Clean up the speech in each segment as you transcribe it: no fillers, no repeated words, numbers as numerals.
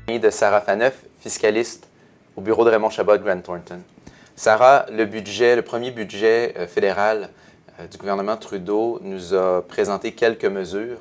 De Sarah Faneuf, fiscaliste au bureau de Raymond Chabot Grant Thornton. Sarah, le premier budget fédéral du gouvernement Trudeau nous a présenté quelques mesures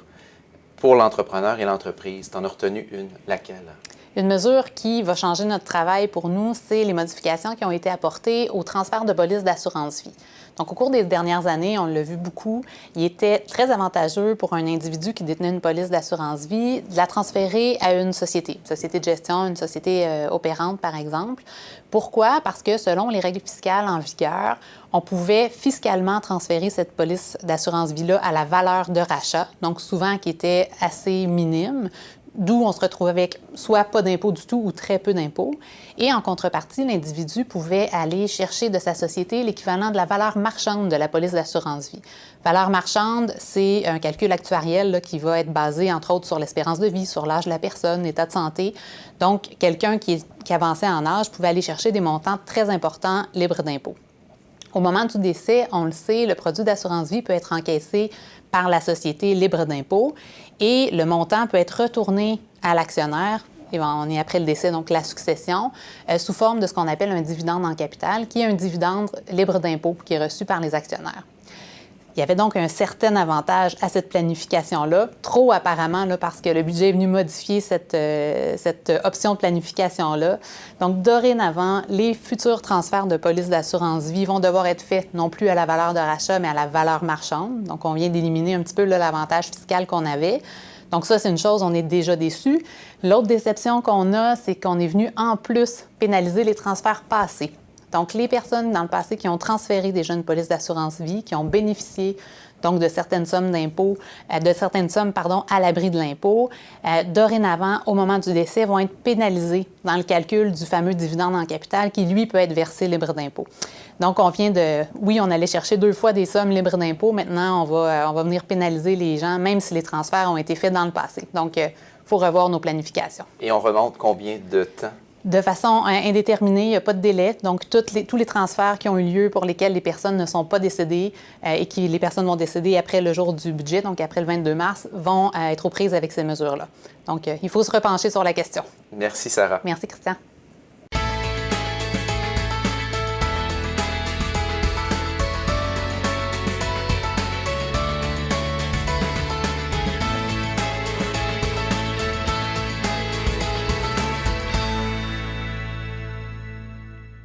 pour l'entrepreneur et l'entreprise. Tu en as retenu une, laquelle? Une mesure qui va changer notre travail pour nous, c'est les modifications qui ont été apportées au transfert de police d'assurance-vie. Donc, au cours des dernières années, on l'a vu beaucoup, il était très avantageux pour un individu qui détenait une police d'assurance-vie de la transférer à une société de gestion, une société opérante, par exemple. Pourquoi? Parce que selon les règles fiscales en vigueur, on pouvait fiscalement transférer cette police d'assurance-vie-là à la valeur de rachat, donc souvent qui était assez minime, d'où on se retrouve avec soit pas d'impôt du tout ou très peu d'impôts. Et en contrepartie, l'individu pouvait aller chercher de sa société l'équivalent de la valeur marchande de la police d'assurance-vie. Valeur marchande, c'est un calcul actuariel là, qui va être basé, entre autres, sur l'espérance de vie, sur l'âge de la personne, l'état de santé. Donc, quelqu'un qui avançait en âge pouvait aller chercher des montants très importants libres d'impôts. Au moment du décès, on le sait, le produit d'assurance-vie peut être encaissé par la société libre d'impôts et le montant peut être retourné à l'actionnaire, et on est après le décès, donc la succession, sous forme de ce qu'on appelle un dividende en capital, qui est un dividende libre d'impôts qui est reçu par les actionnaires. Il y avait donc un certain avantage à cette planification-là, trop apparemment, là, parce que le budget est venu modifier cette option de planification-là. Donc, dorénavant, les futurs transferts de police d'assurance-vie vont devoir être faits non plus à la valeur de rachat, mais à la valeur marchande. Donc, on vient d'éliminer un petit peu là, l'avantage fiscal qu'on avait. Donc, ça, c'est une chose, on est déjà déçus. L'autre déception qu'on a, c'est qu'on est venu en plus pénaliser les transferts passés. Donc, les personnes dans le passé qui ont transféré déjà une police d'assurance-vie, qui ont bénéficié donc de certaines sommes d'impôts, à l'abri de l'impôt, dorénavant, au moment du décès, vont être pénalisées dans le calcul du fameux dividende en capital qui, lui, peut être versé libre d'impôt. Donc, on vient oui, on allait chercher 2 fois des sommes libres d'impôt. Maintenant, on va venir pénaliser les gens, même si les transferts ont été faits dans le passé. Donc, il faut revoir nos planifications. Et on remonte combien de temps? De façon indéterminée, il n'y a pas de délai. Donc, tous les transferts qui ont eu lieu pour lesquels les personnes ne sont pas décédées et que les personnes vont décéder après le jour du budget, donc après le 22 mars, vont être aux prises avec ces mesures-là. Donc, il faut se repencher sur la question. Merci, Sarah. Merci, Christian.